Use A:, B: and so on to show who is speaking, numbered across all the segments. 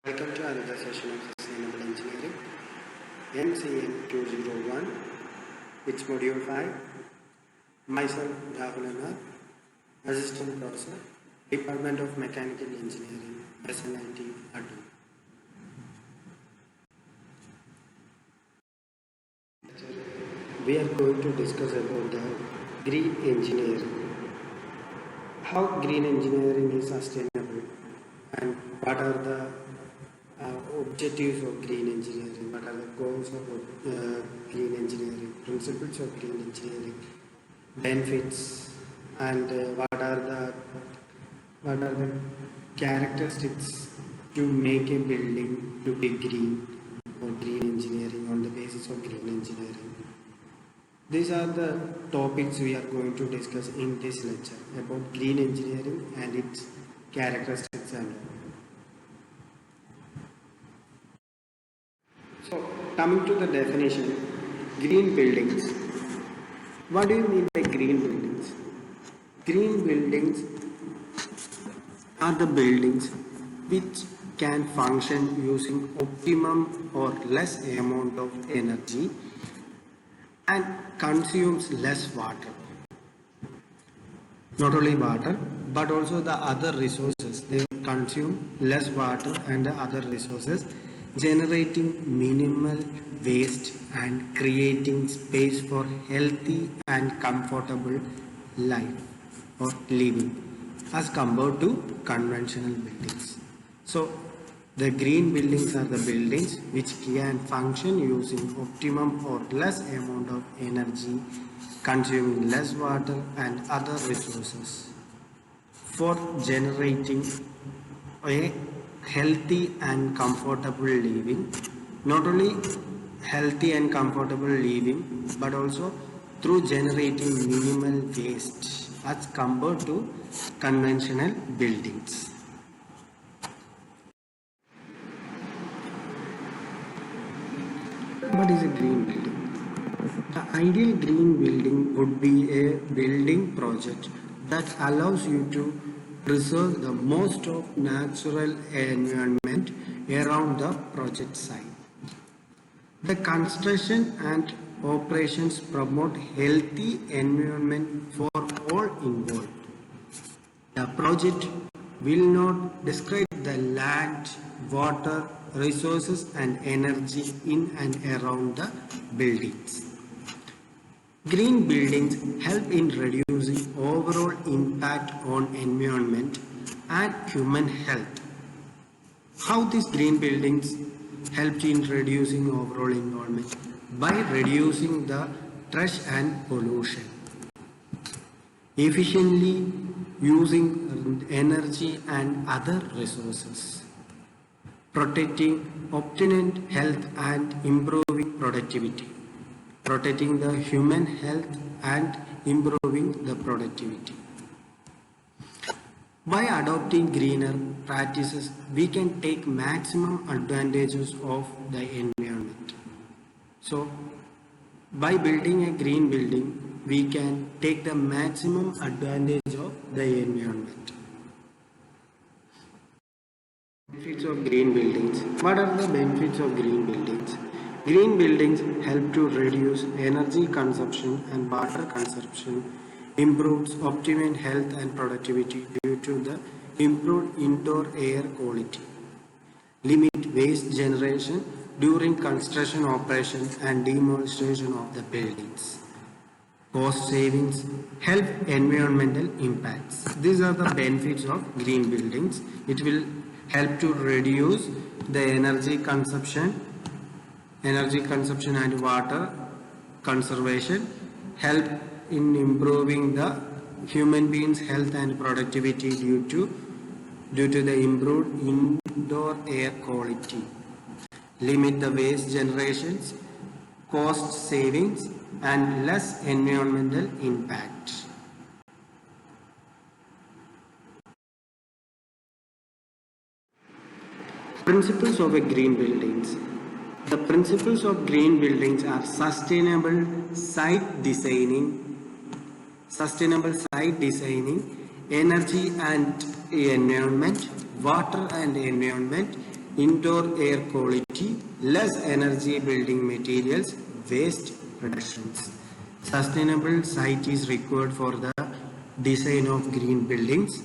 A: Welcome to another session of Sustainable Engineering, MCM 201, it's Module 5. Myself, Rahul Anar, Assistant Professor, Department of Mechanical Engineering, SNIT, Addu. We are going to discuss about the green engineering. How green engineering is sustainable and what are the objectives of green engineering, what are the goals of green engineering, principles of green engineering, benefits, and what are the characteristics to make a building to be green or green engineering on the basis of green engineering. These are the topics we are going to discuss in this lecture about green engineering and its characteristics and all. So, coming to the definition, green buildings. What do you mean by green buildings? Green buildings are the buildings which can function using optimum or less amount of energy and consumes less water. Not only water, but also the other resources. They consume less water and the other resources, generating minimal waste and creating space for healthy and comfortable life or living as compared to conventional buildings. So the green buildings are the buildings which can function using optimum or less amount of energy, consuming less water and other resources for generating a healthy and comfortable living. Not only healthy and comfortable living, but also through generating minimal waste as compared to conventional buildings. What is a green building? The ideal green building would be a building project that allows you to preserve the most of natural environment around the project site. The construction and operations promote healthy environment for all involved. The project will not destroy the land, water, resources and energy in and around the buildings. Green buildings help in reducing overall impact on environment and human health. How these green buildings help in reducing overall environment? By reducing the trash and pollution, efficiently using energy and other resources, protecting optimum health and improving productivity, protecting the human health and improving the productivity. By adopting greener practices, we can take maximum advantages of the environment. So, by building a green building, we can take the maximum advantage of the environment. Benefits of green buildings. What are the benefits of green buildings? Green buildings help to reduce energy consumption and water consumption, improves optimum health and productivity due to the improved indoor air quality, limit waste generation during construction operations and demolition of the buildings. Cost savings, help environmental impacts. These are the benefits of green buildings. It will help to reduce the energy consumption and water conservation, help in improving the human beings' health and productivity due to the improved indoor air quality, limit the waste generations, cost savings and less environmental impact. Principles of a green buildings. The principles of green buildings are sustainable site designing, energy and environment, water and environment, indoor air quality, less energy building materials, waste reductions. Sustainable site is required for the design of green buildings,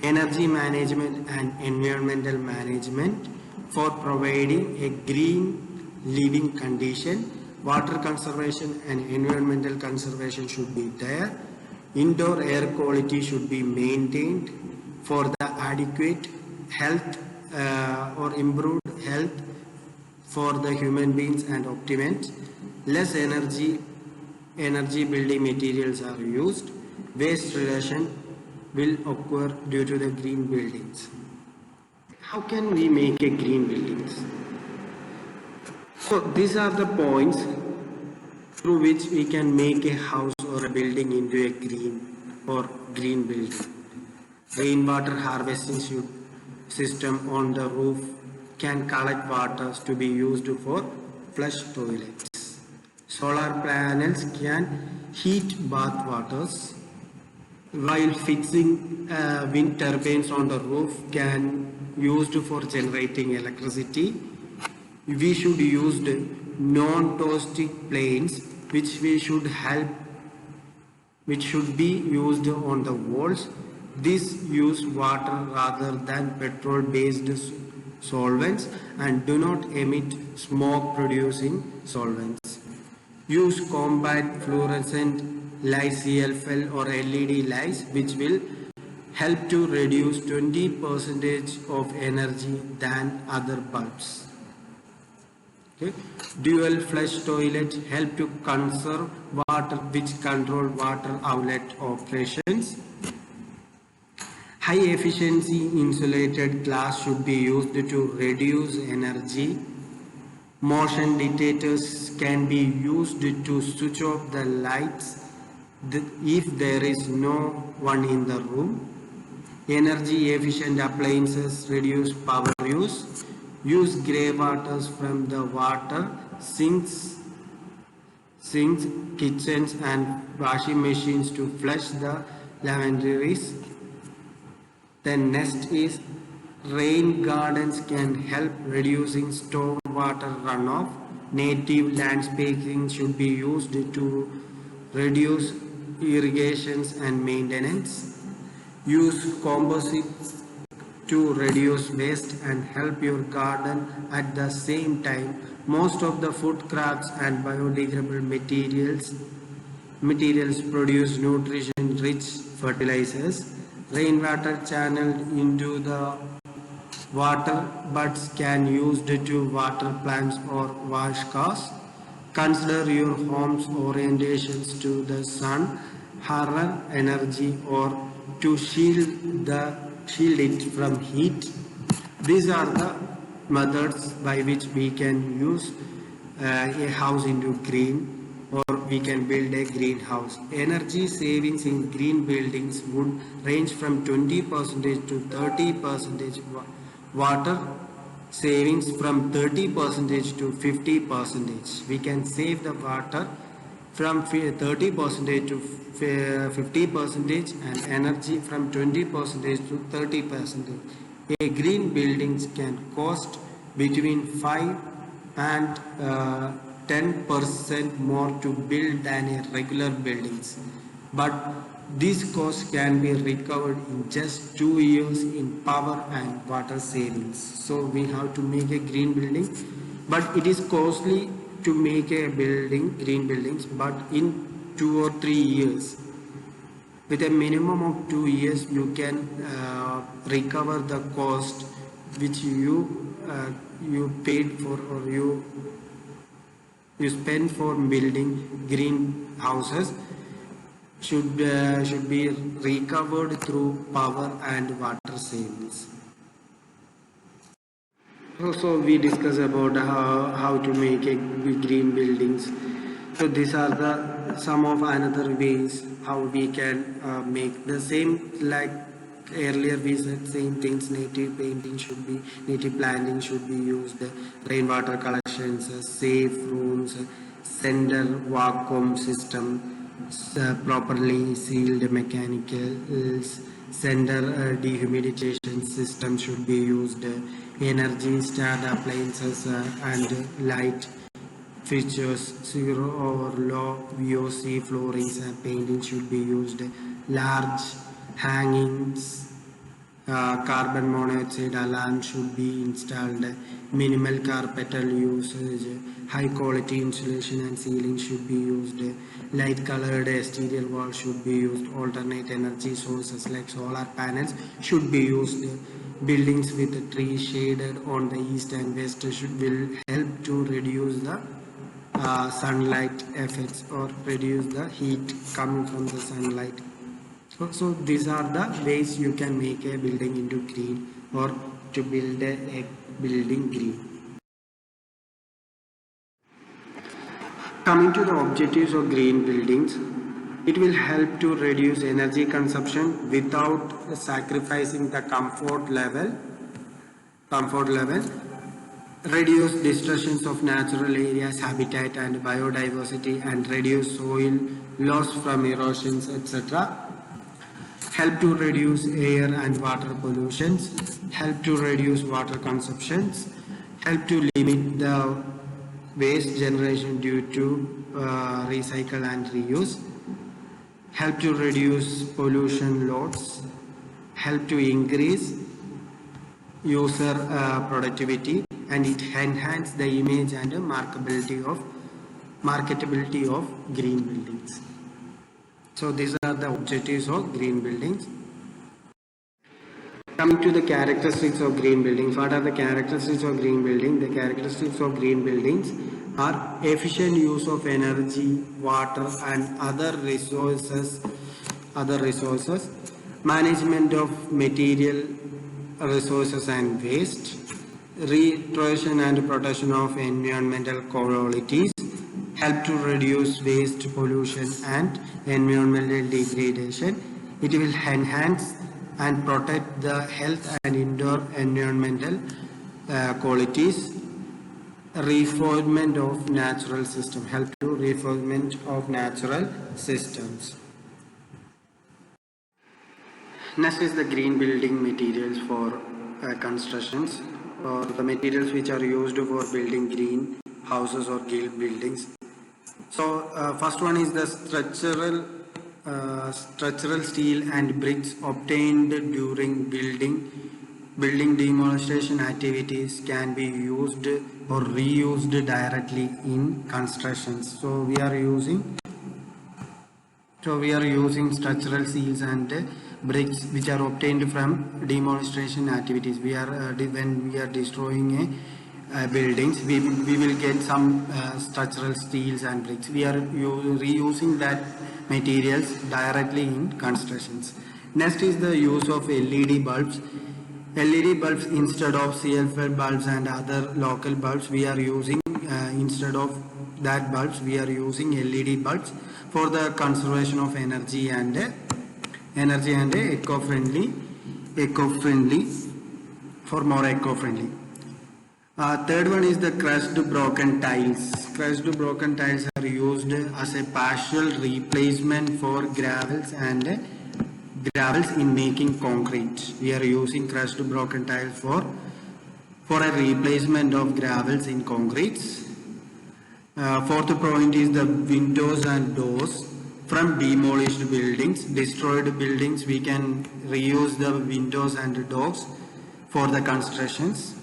A: energy management and environmental management for providing a green living condition. Water conservation and environmental conservation should be there. Indoor air quality should be maintained for the adequate health or improved health for the human beings and optimums. Less energy building materials are used. Waste reduction will occur due to the green buildings. How can we make a green buildings? So these are the points through which we can make a house or a building into a green building. Rainwater harvesting system on the roof can collect water to be used for flush toilets. Solar panels can heat bath waters, while fixing wind turbines on the roof can used for generating electricity. We should use non-toxic planes which should be used on the walls. This use water rather than petrol-based solvents and do not emit smoke-producing solvents. Use combat fluorescent lights, CFL or LED lights, which will help to reduce 20% of energy than other bulbs. Okay. Dual flush toilet help to conserve water, which control water outlet operations. High efficiency insulated glass should be used to reduce energy. Motion detectors can be used to switch off the lights if there is no one in the room. Energy efficient appliances reduce power use. Use grey waters from the water sinks, kitchens and washing machines to flush the lavatories. Then next is rain gardens can help reducing stormwater runoff. Native landscaping should be used to reduce irrigations and maintenance. Use composites to reduce waste and help your garden at the same time. Most of the food crops and biodegradable materials produce nutrition-rich fertilizers. Rainwater channeled into the water buds can used to water plants or wash cars. Consider your home's orientations to the sun, harness energy or to shield it from heat. These are the methods by which we can use a house into green, or we can build a greenhouse. Energy savings in green buildings would range from 20% to 30%. Water savings from 30% to 50%. We can save the water from 30% to 50% and energy from 20% to 30%. A green buildings can cost between 5 and 10% more to build than a regular buildings, but this cost can be recovered in just 2 years in power and water savings. So we have to make a green building, but it is costly to make a green buildings, but in 2 or 3 years, with a minimum of 2 years, you can recover the cost which you paid for, or you spend for building green houses should be recovered through power and water savings. Also, we discuss about how to make a green buildings. So these are the some of another ways how we can make the same, like earlier we said same things. Native planting should be used. Rainwater collections, safe rooms, center vacuum system, properly sealed mechanicals, center dehumidification system should be used, energy starred appliances and light features, zero or low VOC floorings and painting should be used, large hangings, carbon monoxide alarm should be installed, minimal carpetal usage, high quality insulation and ceiling should be used, light colored exterior wall should be used, alternate energy sources like solar panels should be used, buildings with trees shaded on the east and west will help to reduce the sunlight effects or reduce the heat coming from the sunlight. So these are the ways you can make a building into green or to build a building green. Coming to the objectives of green buildings, it will help to reduce energy consumption without sacrificing the comfort level, reduce destructions of natural areas, habitat and biodiversity, and reduce soil loss from erosions, etc. Help to reduce air and water pollutions, help to reduce water consumptions, help to limit the waste generation due to recycle and reuse, help to reduce pollution loads, help to increase user productivity, and it enhances the image and marketability of green buildings. So these are the objectives of green buildings. Coming to the characteristics of green buildings, what are the characteristics of green building? The characteristics of green buildings are efficient use of energy, water, and other resources, management of material resources and waste, restoration and protection of environmental qualities, help to reduce waste pollution and environmental degradation. It will enhance and protect the health and indoor environmental qualities. Reformment of natural system, help to reformment of natural systems. Next is the green building materials for constructions, or the materials which are used for building green houses or green buildings. So first one is the structural steel and bricks obtained during building demonstration activities can be used or reused directly in constructions. So we are using structural seals and bricks which are obtained from demonstration activities. When we are destroying buildings, we will get some structural steels and bricks. We are reusing that materials directly in constructions. Next is the use of LED bulbs. LED bulbs instead of CFL bulbs and other local bulbs, we are using instead of that bulbs, we are using LED bulbs for the conservation of energy and eco-friendly for more eco-friendly. Third one is the crushed broken tiles. Crushed broken tiles are used as a partial replacement for gravels in making concrete. We are using crushed broken tiles for a replacement of gravels in concretes. Fourth point is the windows and doors from demolished buildings, destroyed buildings. We can reuse the windows and doors for the constructions.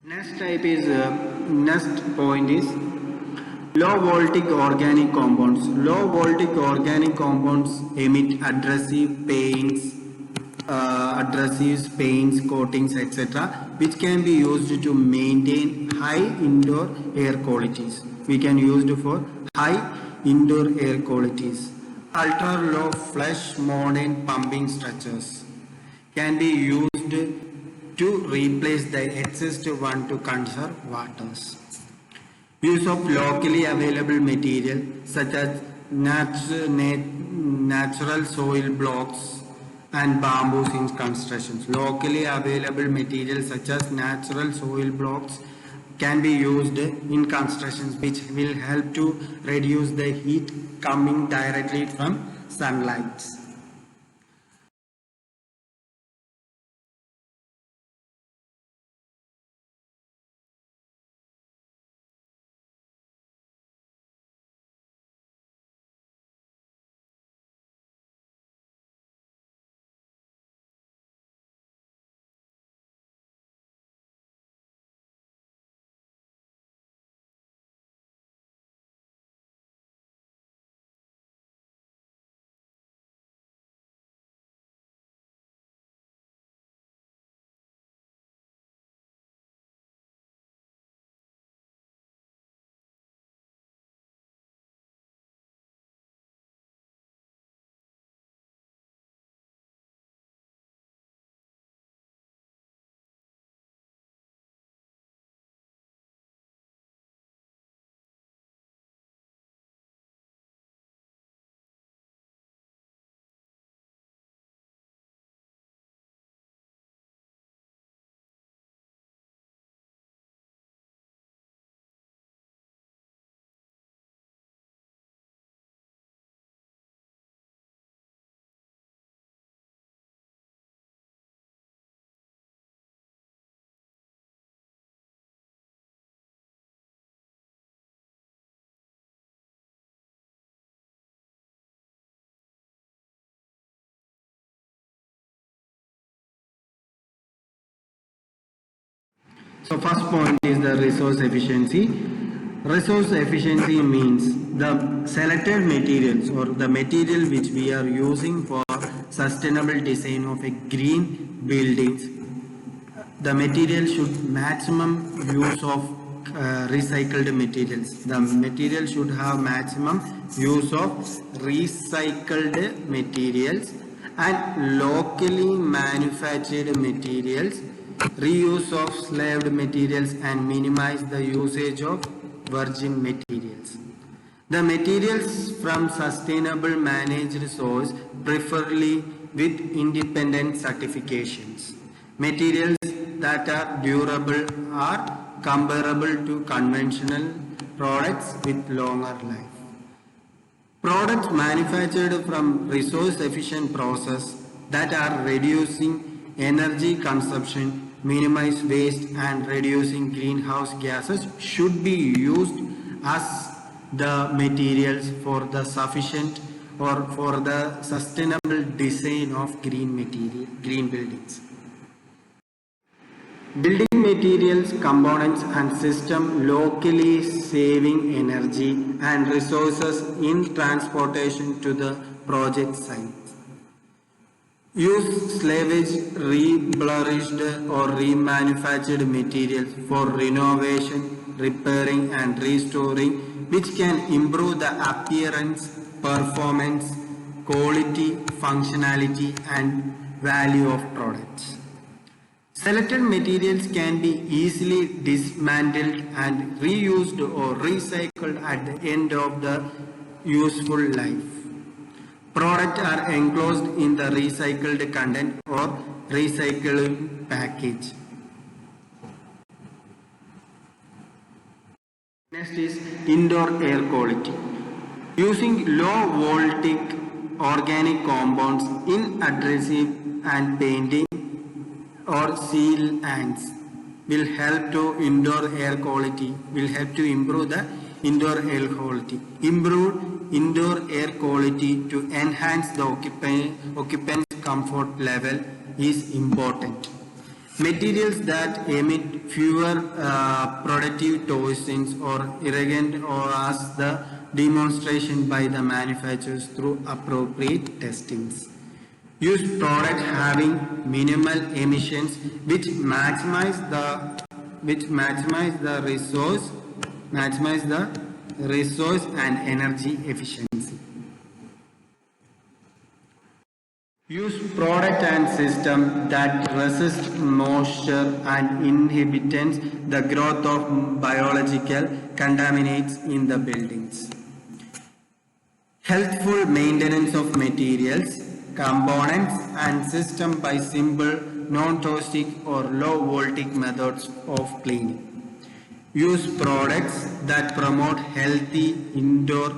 A: Next point is low voltage organic compounds. Low voltage organic compounds emit adhesives, paints, coatings, etc., which can be used to maintain high indoor air qualities. We can use it for high indoor air qualities. Ultra low flush modern pumping structures can be used to replace the excess one to conserve waters. Use of locally available material such as natural soil blocks and bamboos in constructions. Locally available materials such as natural soil blocks can be used in constructions, which will help to reduce the heat coming directly from sunlight. So first point is the resource efficiency. Resource efficiency means the selected materials or the material which we are using for sustainable design of a green buildings. The material should maximum use of recycled materials. The material should have maximum use of recycled materials and locally manufactured materials, reuse of slaved materials and minimize the usage of virgin materials. The materials from sustainable managed source, preferably with independent certifications. Materials that are durable are comparable to conventional products with longer life. Products manufactured from resource efficient process that are reducing energy consumption, minimize waste and reducing greenhouse gases should be used as the materials for the sufficient or for the sustainable design of green buildings. Building materials, components and system locally saving energy and resources in transportation to the project site. Use salvaged, rebleached or remanufactured materials for renovation, repairing and restoring, which can improve the appearance, performance, quality, functionality and value of products. Selected materials can be easily dismantled and reused or recycled at the end of the useful life. Products are enclosed in the recycled content or recycling package. Next is indoor air quality. Using low voltage organic compounds in adhesive and painting or sealants will help to improve the indoor air quality. Improved indoor air quality to enhance the occupant's comfort level is important. Materials that emit fewer productive toxins or irrigant or as the demonstration by the manufacturers through appropriate testings. Use products having minimal emissions which maximize the resource and energy efficiency. Use product and system that resist moisture and inhibits the growth of biological contaminants in the buildings. Healthful maintenance of materials, components and system by simple, non-toxic or low-voltage methods of cleaning. Use products that promote healthy indoor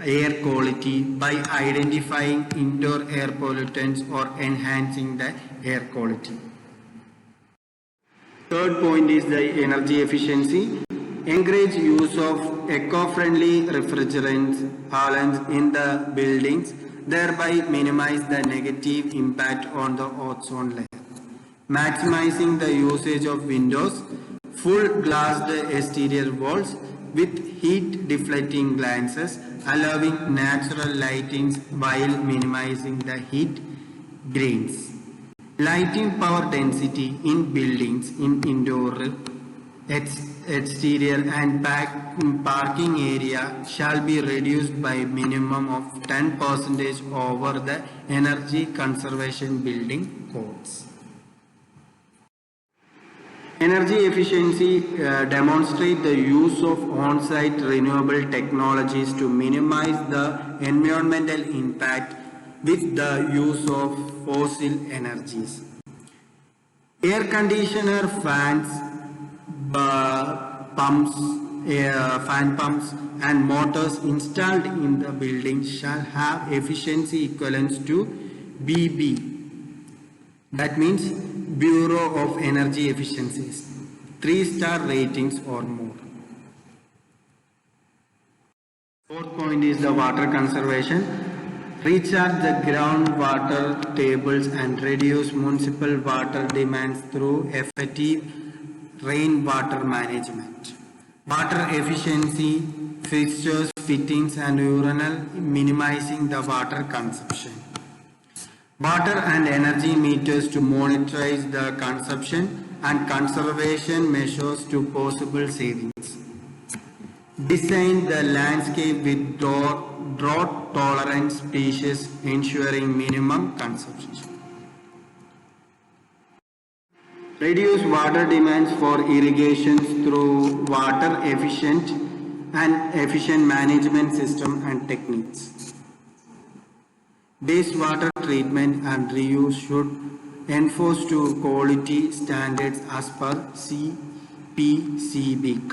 A: air quality by identifying indoor air pollutants or enhancing the air quality. Third point is the energy efficiency. Encourage use of eco-friendly refrigerants, halos in the buildings, thereby minimize the negative impact on the ozone layer. Maximizing the usage of windows, full glassed exterior walls with heat deflecting glances, allowing natural lightings while minimizing the heat gains. Lighting power density in buildings in indoor, exterior and parking area shall be reduced by minimum of 10% over the energy conservation building codes. Energy efficiency demonstrates the use of on-site renewable technologies to minimize the environmental impact with the use of fossil energies. Air conditioner fans, fan pumps and motors installed in the building shall have efficiency equivalents to BB. That means Bureau of Energy Efficiencies, 3-star ratings or more. Fourth point is the water conservation. Recharge the groundwater tables and reduce municipal water demands through effective rainwater management. Water efficiency, fixtures, fittings and urinal, minimizing the water consumption. Water and energy meters to monitor the consumption and conservation measures to possible savings. Design the landscape with drought-tolerant species ensuring minimum consumption. Reduce water demands for irrigation through water efficient management system and techniques. Wastewater treatment and reuse should enforce to quality standards as per CPCB,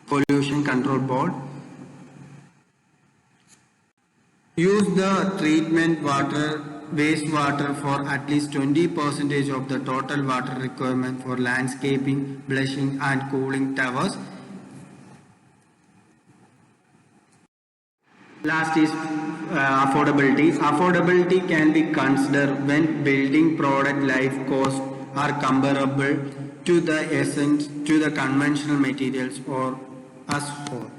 A: Pollution Control Board. Use the treatment wastewater for at least 20% of the total water requirement for landscaping, blushing and cooling towers. Last is affordability. Affordability can be considered when building product life costs are comparable to the conventional materials or as whole.